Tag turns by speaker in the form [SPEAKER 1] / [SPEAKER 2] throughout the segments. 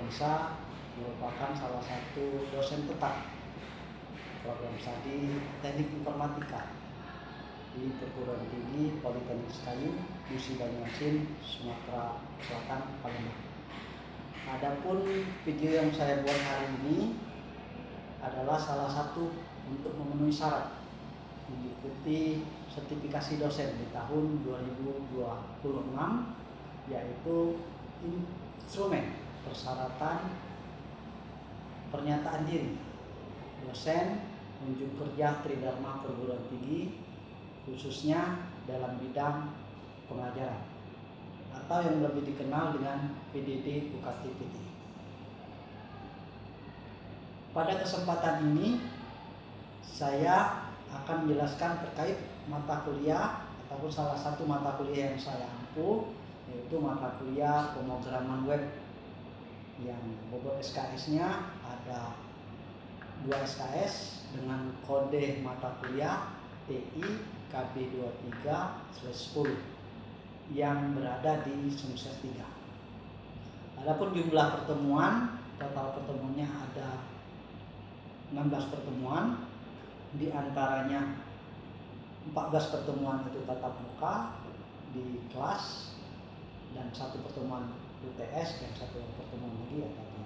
[SPEAKER 1] Nurdiansyah merupakan salah satu dosen tetap program studi Teknik Informatika di Perguruan Tinggi Politeknik Sekayu, Musi Banyuasin, Sumatera Selatan, Palembang. Adapun video yang saya buat hari ini adalah salah satu untuk memenuhi syarat mengikuti sertifikasi dosen di tahun 2026, yaitu instrumen persyaratan pernyataan diri dosen unjuk kerja Tridharma Perguruan Tinggi, khususnya dalam bidang pengajaran atau yang lebih dikenal dengan PDD UKT-PT. Pada kesempatan ini saya akan menjelaskan terkait mata kuliah ataupun salah satu mata kuliah yang saya ampuh, yaitu mata kuliah pemrograman web yang bobot SKS-nya ada 2 SKS dengan kode mata kuliah TI KB23/10 yang berada di semester 3. Adapun jumlah pertemuan, total pertemuannya ada 16 pertemuan, di antaranya 14 pertemuan itu tatap muka di kelas dan 1 pertemuan UTS dan 1 pertemuan lagi ada di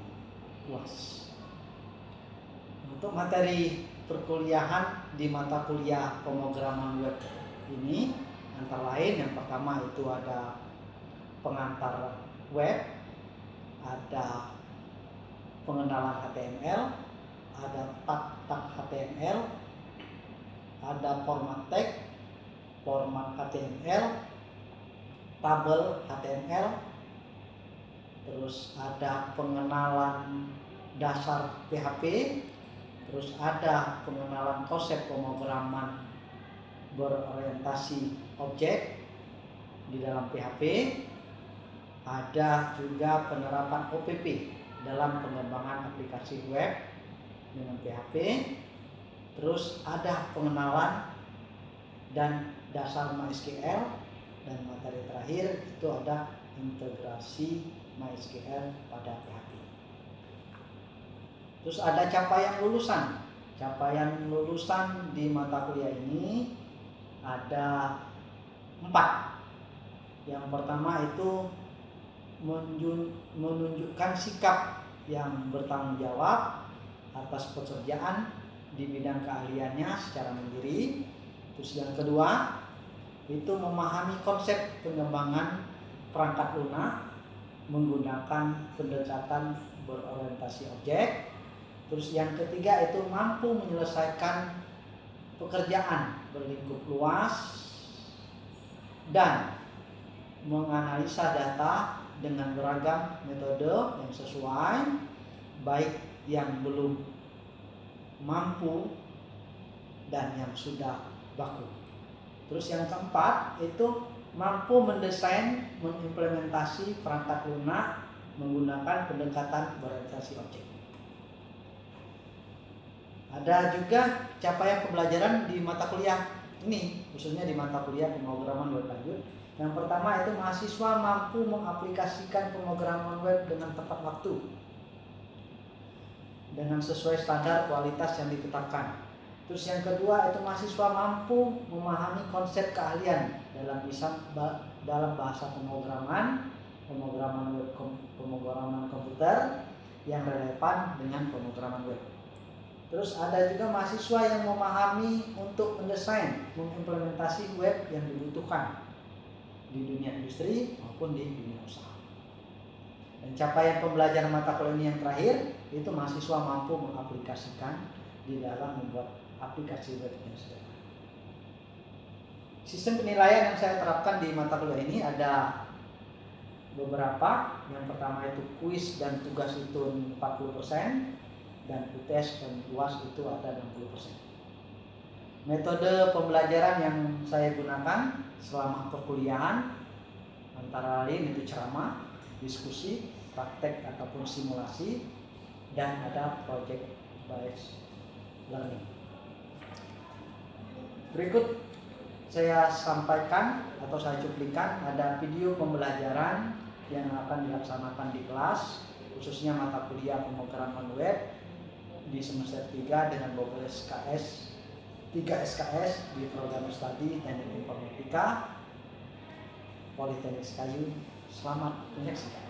[SPEAKER 1] UAS. Untuk materi perkuliahan di mata kuliah pemrograman web ini antara lain yang pertama itu ada pengantar web, ada pengenalan HTML, ada tag HTML, ada format tag, format HTML, tabel HTML, terus ada pengenalan dasar PHP, terus ada pengenalan konsep pemrograman berorientasi objek di dalam PHP, ada juga penerapan OPP dalam pengembangan aplikasi web dengan PHP, terus ada pengenalan dan dasar MySQL, dan materi terakhir itu ada integrasi MySQL pada PHP. Terus ada capaian lulusan. Capaian lulusan di mata kuliah ini ada 4. Yang pertama itu menunjukkan sikap yang bertanggung jawab atas pekerjaan di bidang keahliannya secara mandiri. Terus yang kedua itu memahami konsep pengembangan perangkat lunak menggunakan pendekatan berorientasi objek. Terus yang ketiga itu mampu menyelesaikan pekerjaan berlingkup luas dan menganalisa data dengan beragam metode yang sesuai, baik yang belum mampu dan yang sudah baku. Terus yang keempat itu mampu mendesain, mengimplementasi perangkat lunak menggunakan pendekatan berorientasi objek. Ada juga capaian pembelajaran di mata kuliah ini, khususnya di mata kuliah pemrograman web lanjut. Yang pertama itu mahasiswa mampu mengaplikasikan pemrograman web dengan tepat waktu dengan sesuai standar kualitas yang ditetapkan. Terus yang kedua itu mahasiswa mampu memahami konsep keahlian dalam bahasa pemrograman web, pemrograman komputer yang relevan dengan pemrograman web. Terus ada juga mahasiswa yang memahami untuk mendesain, mengimplementasi web yang dibutuhkan di dunia industri maupun di dunia usaha. Dan capaian pembelajaran mata kuliah ini yang terakhir itu mahasiswa mampu mengaplikasikan di dalam membuat aplikasi web yang sederhana. Sistem penilaian yang saya terapkan di mata kuliah ini ada beberapa. Yang pertama itu kuis dan tugas itu 40%, dan UTS dan UAS itu ada 60%. Metode pembelajaran yang saya gunakan selama perkuliahan antara lain itu ceramah, diskusi, praktek ataupun simulasi, dan ada project based learning. Berikut saya sampaikan atau saya cuplikan ada video pembelajaran yang akan dilaksanakan di kelas, khususnya mata kuliah pemrograman web di semester 3 dengan bobot SKS 3 SKS di program studi Teknik Informatika Politeknik Kayu. Selamat menyaksikan.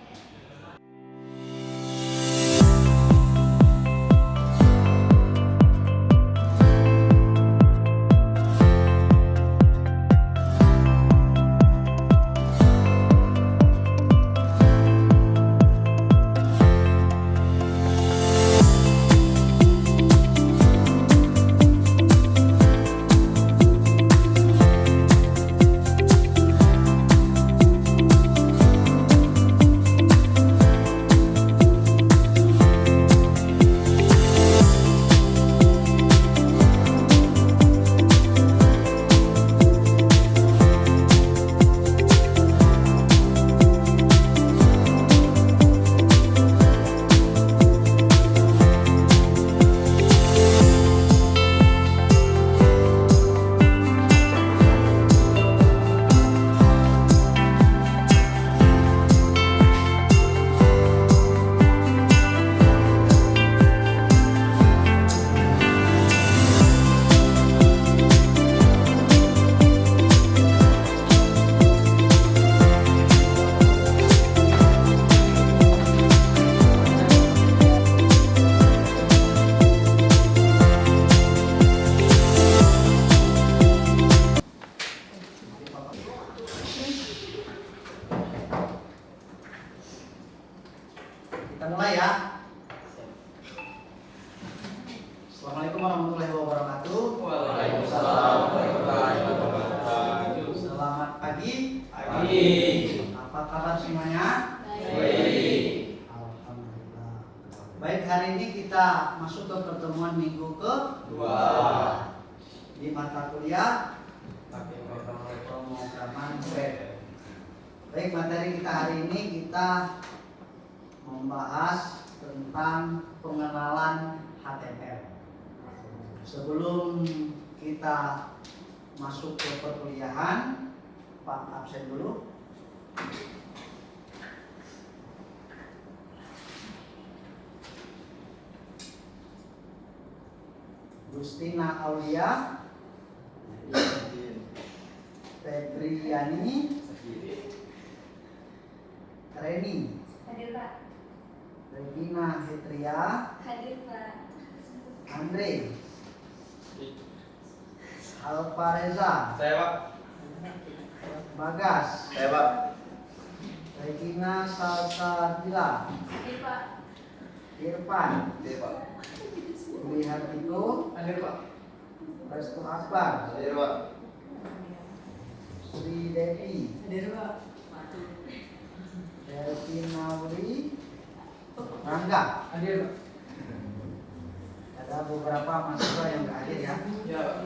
[SPEAKER 1] Kita mulai ya. Assalamualaikum warahmatullahi wabarakatuh.
[SPEAKER 2] Waalaikumsalam warahmatullahi wabarakatuh.
[SPEAKER 1] Selamat pagi.
[SPEAKER 2] Pagi.
[SPEAKER 1] Apa kabar semuanya?
[SPEAKER 2] Baik.
[SPEAKER 1] Alhamdulillah. Baik, hari ini kita masuk ke pertemuan minggu ke-2 di mata kuliah pemrograman web. Baik, materi kita hari ini kita membahas tentang pengenalan HTML. Sebelum kita masuk ke perkuliahan, Pak absen dulu. Gustina Aulia, Febriani, Reni,
[SPEAKER 3] Hadir Pak.
[SPEAKER 1] Regina Fitria,
[SPEAKER 3] Hadir Pak.
[SPEAKER 1] Andre, Alvareza,
[SPEAKER 2] Saya Pak.
[SPEAKER 1] Bagas,
[SPEAKER 2] Saya Pak.
[SPEAKER 1] Regina Salsabila,
[SPEAKER 3] Hadir Pak.
[SPEAKER 1] Irfan,
[SPEAKER 2] Hadir Pak.
[SPEAKER 1] Lihat itu,
[SPEAKER 2] Hadir Pak.
[SPEAKER 1] Restu Akbar,
[SPEAKER 2] Hadir Pak.
[SPEAKER 1] Sri Devi,
[SPEAKER 3] Hadir Pak.
[SPEAKER 1] Delvin Nauri, Rangga.
[SPEAKER 2] Hadir Pak.
[SPEAKER 1] Ada beberapa mahasiswa yang nggak hadir ya.
[SPEAKER 2] Ya Pak.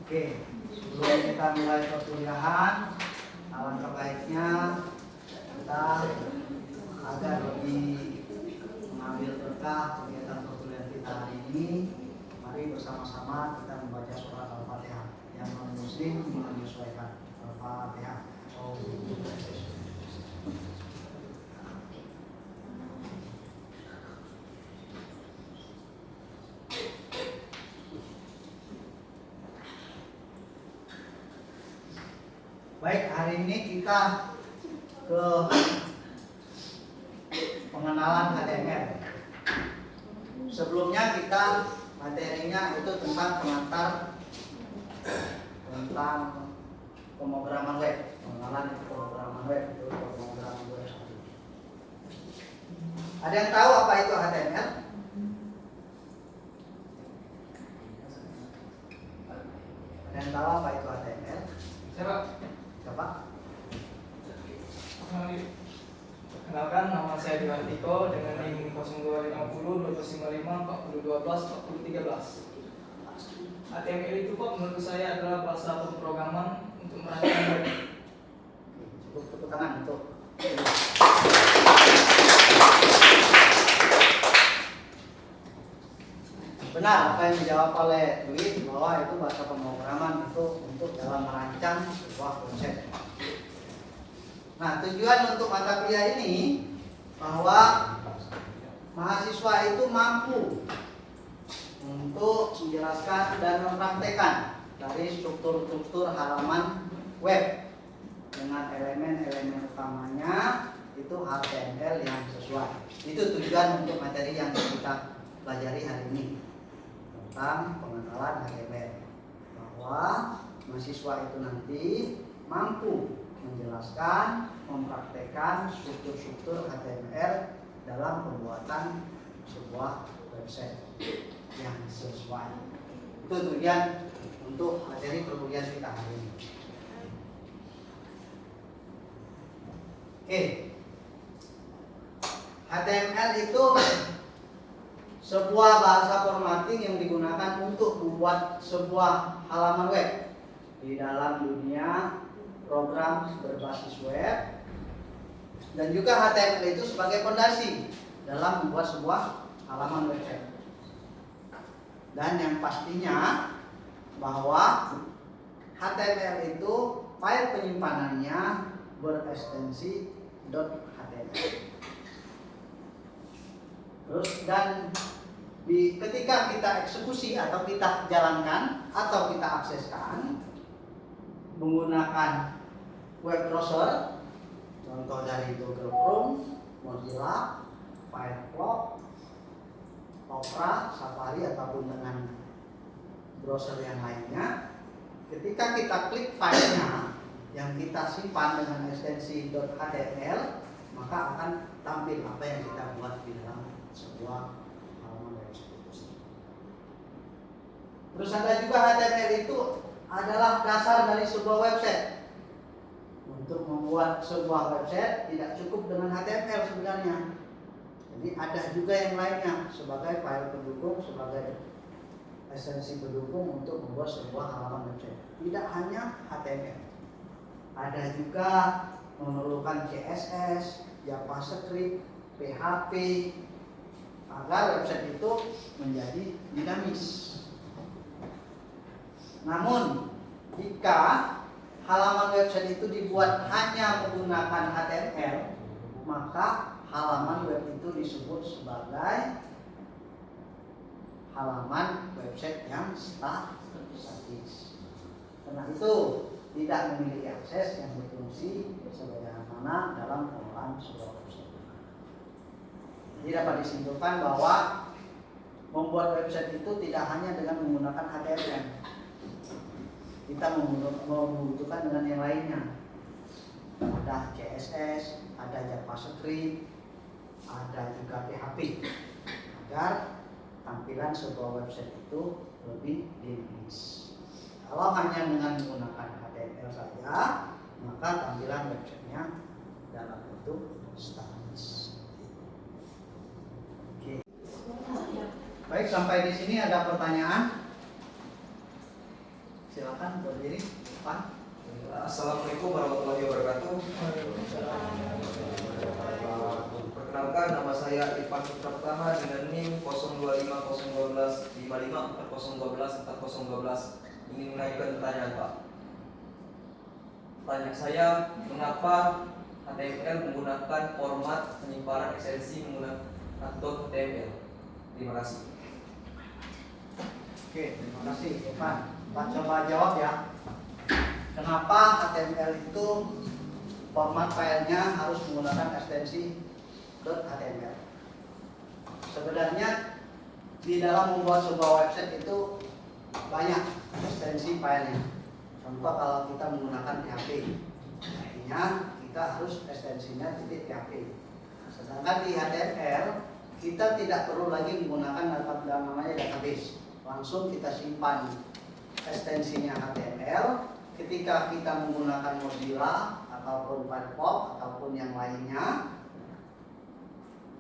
[SPEAKER 1] Oke, sebelum kita mulai perkuliahan, alangkah baiknya kita agar lebih mengambil berkah kegiatan perkuliahan kita hari ini. Mari bersama-sama kita membaca surat Al-Fatihah. Yang non-muslim menyesuaikan Al-Fatihah. Baik, hari ini kita ke pengenalan HTML. Sebelumnya kita materinya itu tentang pengantar tentang pemrograman web, pengenalan pemrograman web itu pemrograman web. Ada yang tahu apa itu HTML? Ada yang tahu apa itu HTML?
[SPEAKER 2] Saya Pak.
[SPEAKER 1] Siapa?
[SPEAKER 2] Kenalkan, nama saya Diwan Tiko dengan NIM 0250 255 4012 4013. HTML itu Pak menurut saya adalah bahasa pemrograman untuk merancang web.
[SPEAKER 1] Cukup tepuk tangan untuk. Benar apa yang dijawab oleh Dwi bahwa itu bahasa pemrograman itu untuk dalam merancang sebuah konsep. Nah, tujuan untuk mata kuliah ini bahwa mahasiswa itu mampu untuk menjelaskan dan mempraktekkan dari struktur-struktur halaman web dengan elemen-elemen utamanya itu HTML yang sesuai. Itu tujuan untuk materi yang kita pelajari hari ini tentang pengenalan HTML, bahwa mahasiswa itu nanti mampu menjelaskan, mempraktekkan struktur-struktur HTML dalam pembuatan sebuah website yang sesuai. Itu tujuan untuk materi perkuliahan kita hari ini. Oke. HTML itu sebuah bahasa formatting yang digunakan untuk membuat sebuah halaman web di dalam dunia program berbasis web, dan juga HTML itu sebagai fondasi dalam membuat sebuah halaman website. Dan yang pastinya bahwa HTML itu file penyimpanannya berekstensi .html. Terus dan ketika kita eksekusi atau kita jalankan atau kita akseskan menggunakan web browser, contoh dari Google Chrome, Mozilla, Firefox, Opera, Safari ataupun dengan browser yang lainnya, ketika kita klik filenya yang kita simpan dengan ekstensi .html, maka akan tampil apa yang kita buat di dalam sebuah halaman website itu. Terus ada juga HTML itu adalah dasar dari sebuah website. Untuk membuat sebuah website tidak cukup dengan HTML sebenarnya. Jadi ada juga yang lainnya sebagai file pendukung, sebagai ekstensi pendukung untuk membuat sebuah halaman website. Tidak hanya HTML. Ada juga memerlukan CSS, JavaScript, PHP agar website itu menjadi dinamis. Namun jika halaman website itu dibuat hanya menggunakan HTML, maka halaman web itu disebut sebagai halaman website yang statis. Karena itu tidak memiliki akses yang berfungsi sebagaimana dalam pengelolaan sebuah website. Jadi dapat disimpulkan bahwa membuat website itu tidak hanya dengan menggunakan HTML. Kita membutuhkan dengan yang lainnya. Ada CSS, ada JavaScript, ada juga PHP agar tampilan sebuah website itu lebih dinamis. Kalau hanya dengan menggunakan HTML saja, maka tampilan websitenya dalam bentuk statis. Oke. Baik, sampai di sini ada pertanyaan? Silakan berdiri, Pak.
[SPEAKER 4] Assalamualaikum warahmatullahi wabarakatuh. Perkenalkan, nama saya Irfan Putra Pertama dengan NIM 0250125540124012. Ingin mengajukan pertanyaan, Pak. Pertanyaan saya, mengapa HTML menggunakan format penyimpanan ekstensi menggunakan .html? Terima kasih.
[SPEAKER 1] Oke, terima kasih, Irfan. Pak coba jawab ya. Kenapa HTML itu format filenya harus menggunakan ekstensi .html? Sebenarnya di dalam membuat sebuah website itu banyak ekstensi filenya. Contoh kalau kita menggunakan PHP, artinya kita harus ekstensinya .php. Sedangkan di HTML kita tidak perlu lagi menggunakan namanya database. Langsung kita simpan ekstensinya HTML. Ketika kita menggunakan Mozilla ataupun Firefox ataupun yang lainnya,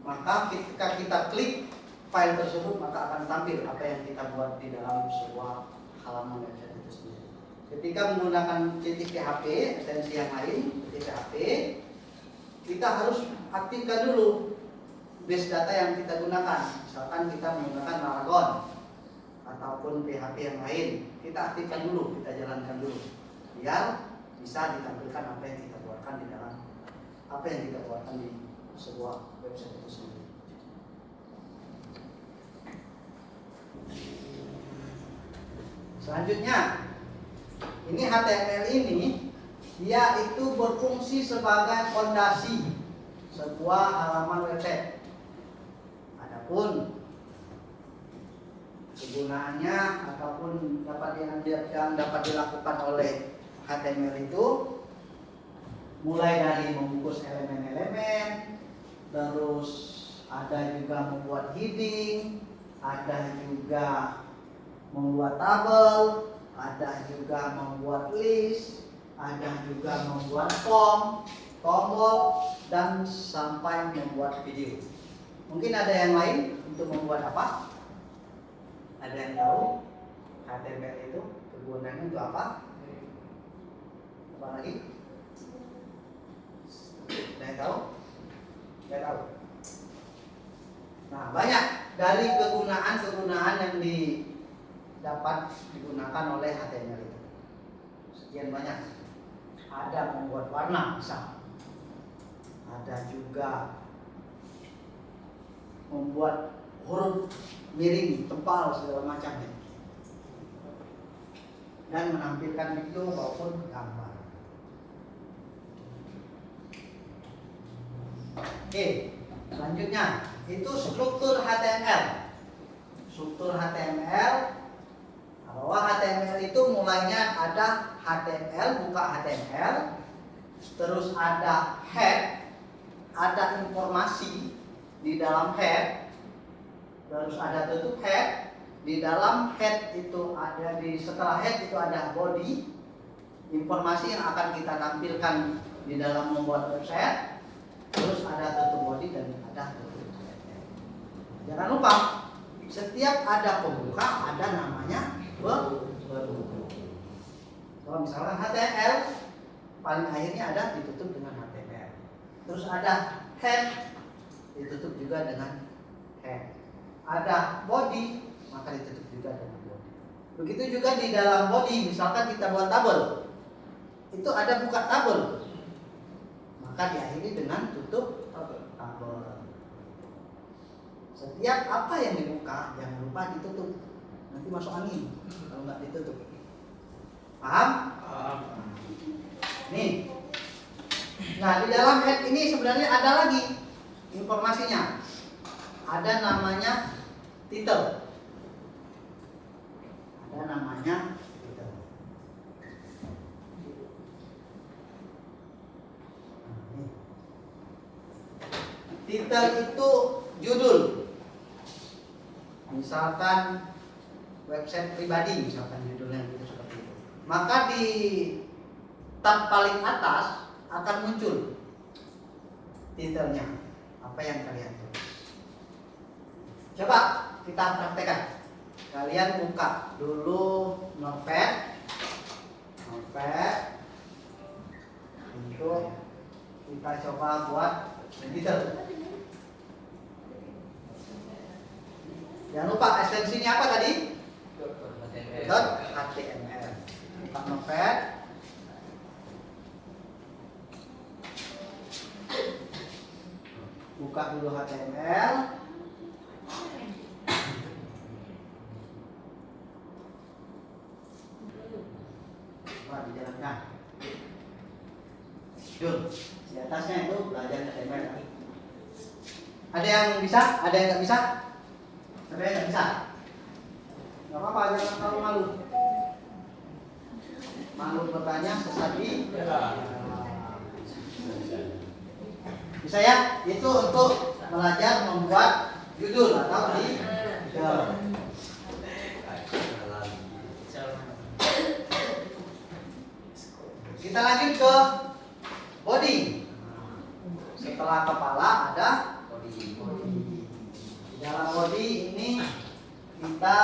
[SPEAKER 1] maka ketika kita klik file tersebut, maka akan tampil apa yang kita buat di dalam sebuah halaman website itu sendiri. Ketika menggunakan .php, ekstensi yang lain .php, kita harus aktifkan dulu base data yang kita gunakan. Misalkan kita menggunakan Laragon ataupun PHP yang lain, kita aktifkan dulu, kita jalankan dulu, biar bisa ditampilkan apa yang kita buatkan di dalam, apa yang kita buatkan di sebuah website itu sendiri. Selanjutnya, ini HTML ini dia itu berfungsi sebagai fondasi sebuah halaman website. Adapun kegunaannya ataupun yang dapat dilakukan oleh HTML itu mulai dari membungkus elemen-elemen, terus ada juga membuat heading, ada juga membuat tabel, ada juga membuat list, ada juga membuat form, tombol, dan sampai membuat video. Mungkin ada yang lain untuk membuat apa? Ada yang tahu HTML itu kegunaannya untuk apa? Apa lagi? Ada yang tahu? Nggak tahu. Nah, banyak dari kegunaan-kegunaan yang dapat digunakan oleh HTML itu. Sekian banyak. Ada membuat warna, bisa. Ada juga membuat huruf miring, tebal, segala macamnya. Dan menampilkan video maupun gambar. Oke, selanjutnya itu struktur HTML. Struktur HTML, bahwa HTML itu mulainya ada HTML, buka HTML, terus ada head, ada informasi di dalam head, terus ada tutup head. Di dalam head itu ada setelah head itu ada body, informasi yang akan kita tampilkan di dalam membuat website. Terus ada tutup body dan ada tutup head. Jangan lupa, setiap ada pembuka ada namanya penutup. Kalau misalkan HTML paling akhirnya ada ditutup dengan HTML. Terus ada head, ditutup juga dengan head. Ada body, maka ditutup juga dengan body. Begitu juga di dalam body, misalkan kita buat tabel, itu ada buka tabel, maka diakhiri dengan tutup tabel. Setiap apa yang dibuka jangan lupa ditutup, nanti masuk angin kalau nggak ditutup. Paham?
[SPEAKER 2] Paham.
[SPEAKER 1] Nih. Nah, di dalam head ini sebenarnya ada lagi informasinya. Ada namanya title. Ada namanya title. Title itu judul. Misalkan website pribadi, misalkan judulnya itu seperti itu. Maka di tab paling atas akan muncul titelnya, apa yang kalian tulis. Coba kita praktekkan. Kalian buka dulu Notepad untuk kita coba buat titel. Jangan lupa ekstensinya apa tadi? .html. Buka Notepad. Buka dulu HTML. Coba dijalankan. Jul, di atasnya itu belajar HTML. Ada yang bisa? Ada yang nggak bisa? Ada yang nggak bisa? Nggak apa-apa, jangan terlalu malu. Malu bertanya sesadi. Bisa ya? Itu untuk belajar membuat judul atau titel. Kita lanjut ke body. Setelah kepala ada body. Di dalam body ini kita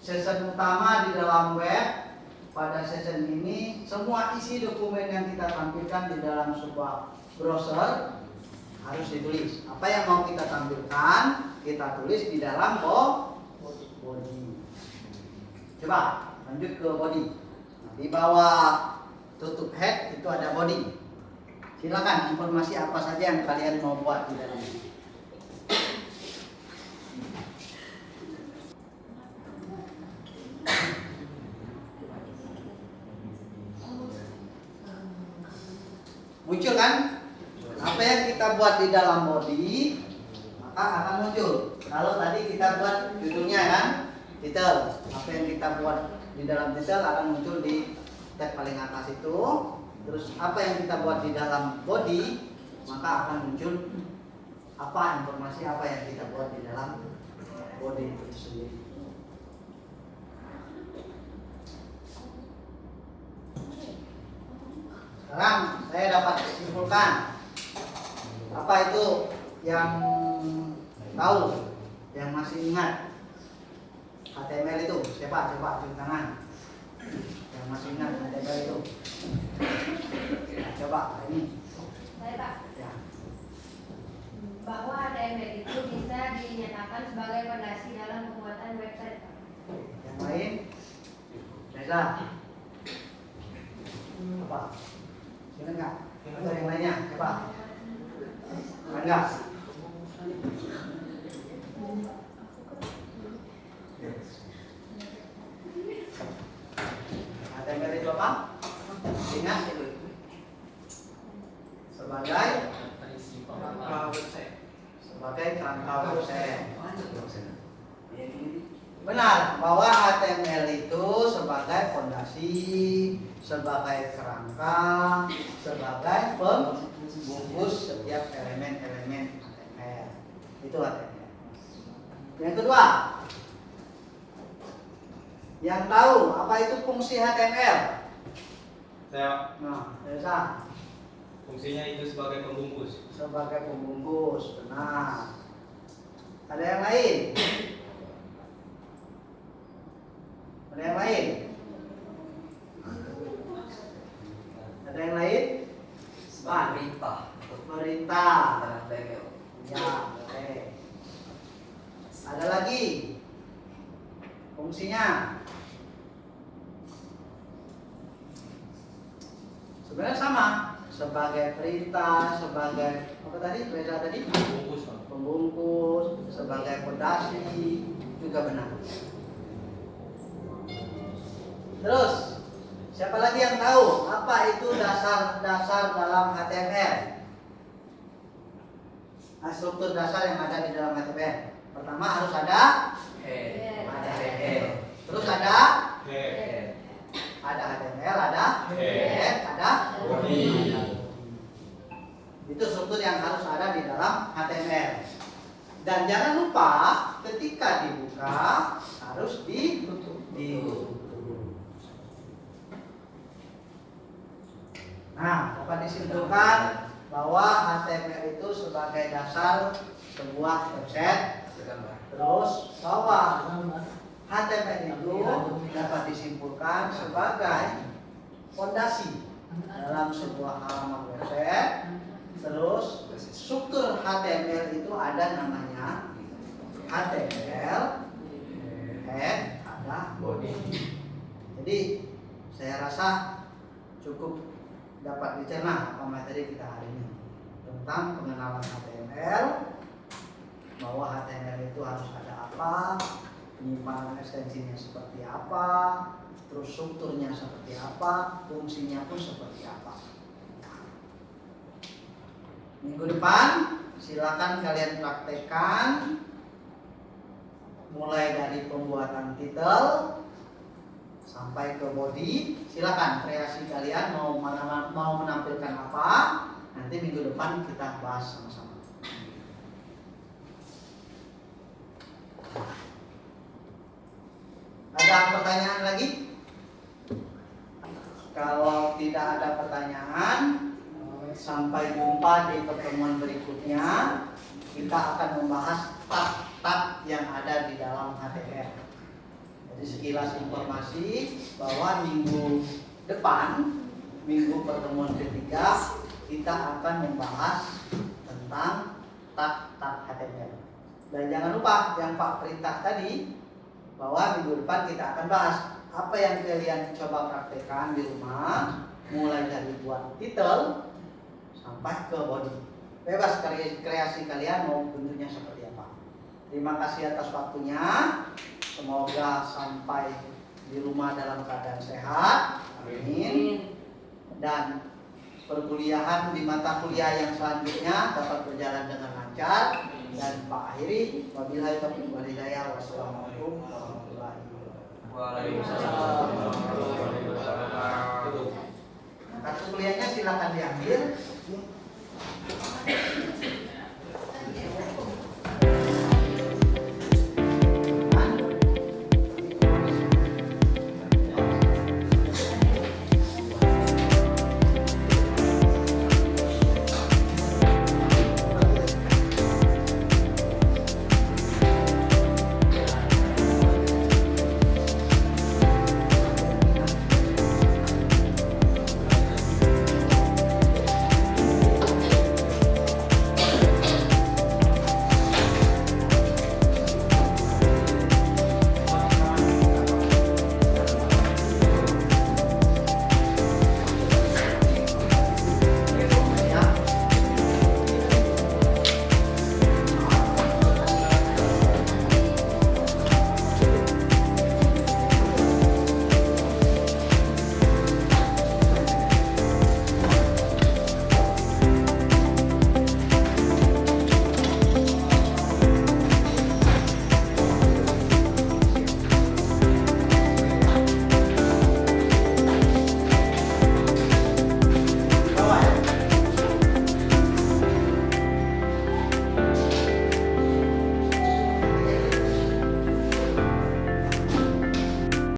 [SPEAKER 1] session utama di dalam web. Pada session ini semua isi dokumen yang kita tampilkan di dalam sebuah browser harus ditulis. Apa yang mau kita tampilkan kita tulis di dalam body. Coba lanjut ke body. Di bawah tutup head itu ada body. Silakan informasi apa saja yang kalian mau buat di dalamnya. Muncul kan? Apa yang kita buat di dalam body maka akan muncul. Kalau tadi kita buat judulnya kan, title. Apa yang kita buat di dalam title akan muncul di tab paling atas itu. Terus apa yang kita buat di dalam body maka akan muncul apa informasi apa yang kita buat di dalam body itu sendiri. Sekarang saya dapat simpulkan apa itu yang tahu, yang masih ingat HTML itu siapa? Coba cuci tangan. Yang masih ingat HTML itu. Nah, coba ini.
[SPEAKER 3] Saya Pak.
[SPEAKER 1] Ya.
[SPEAKER 3] Bahwa HTML itu bisa dinyatakan sebagai fondasi dalam pembuatan website. Pak.
[SPEAKER 1] Yang lain? Reza. Apa? Sini enggak? Atau yang lainnya? Coba. Enggak. HTML itu apa? Ingat itu. Sebagai
[SPEAKER 2] website.
[SPEAKER 1] sebagai kerangka website. Benar bahwa HTML itu sebagai fondasi, sebagai kerangka, sebagai pembungkus setiap elemen-elemen HTML. Itu HTML. Yang kedua, yang tahu apa itu fungsi HTML?
[SPEAKER 5] Saya,
[SPEAKER 1] Nah, Reza.
[SPEAKER 5] fungsinya itu sebagai pembungkus.
[SPEAKER 1] Sebagai pembungkus, benar. Ada yang lain? Ada yang lain? Ada yang lain?
[SPEAKER 4] Sebagai perintah.
[SPEAKER 1] Perintah.
[SPEAKER 4] HTML.
[SPEAKER 1] Ya, oke. Ada lagi? Fungsinya? Sebenarnya sama. Sebagai perintah, sebagai apa tadi? Perintah tadi?
[SPEAKER 5] Pembungkus, Pak.
[SPEAKER 1] Pembungkus, sebagai fondasi juga benar. Terus, siapa lagi yang tahu apa itu dasar-dasar dalam HTML? Nah, struktur dasar yang ada di dalam HTML. Pertama harus ada
[SPEAKER 4] Head.
[SPEAKER 1] head. Terus ada
[SPEAKER 5] Head.
[SPEAKER 1] HTML, ada
[SPEAKER 5] Head.
[SPEAKER 1] ada
[SPEAKER 5] Body.
[SPEAKER 1] Itu struktur yang harus ada di dalam HTML. Dan jangan lupa ketika dibuka harus ditutup. Nah, dapat disimpulkan bahwa HTML itu sebagai dasar sebuah website. Terus bahwa HTML itu dapat disimpulkan sebagai fondasi dalam sebuah halaman website. Terus struktur HTML itu ada namanya HTML, head, ada body. Jadi saya rasa cukup dapat dicerna apa materi kita hari ini tentang pengenalan HTML, bahwa HTML itu harus ada apa, penyimpanan ekstensinya seperti apa, terus strukturnya seperti apa, fungsinya pun seperti apa. Minggu depan silakan kalian praktekkan mulai dari pembuatan titel sampai ke body. Silakan kreasi kalian mau menampilkan apa, nanti minggu depan kita bahas sama-sama. Ada pertanyaan lagi? Kalau tidak ada pertanyaan, sampai jumpa di pertemuan berikutnya. Kita akan membahas tab-tab yang ada di dalam HTML. Jadi sekilas informasi bahwa minggu depan, minggu pertemuan ketiga, kita akan membahas tentang tab-tab HTML. Dan jangan lupa yang Pak perintah tadi, bahwa minggu depan kita akan bahas apa yang kalian coba praktekkan di rumah, mulai dari buat titel sampai ke body. Bebas kreasi kalian mau bentuknya seperti apa. Terima kasih atas waktunya. Semoga sampai di rumah dalam keadaan sehat. Amin. Dan perkuliahan di mata kuliah yang selanjutnya dapat berjalan dengan lancar. Dan Pak akhiri, wabillahi taufiq wal hidayah. Wassalamualaikum warahmatullahi wabarakatuh.
[SPEAKER 4] Waalaikumsalam warahmatullahi wabarakatuh.
[SPEAKER 1] Kartu kuliahnya silakan diambil.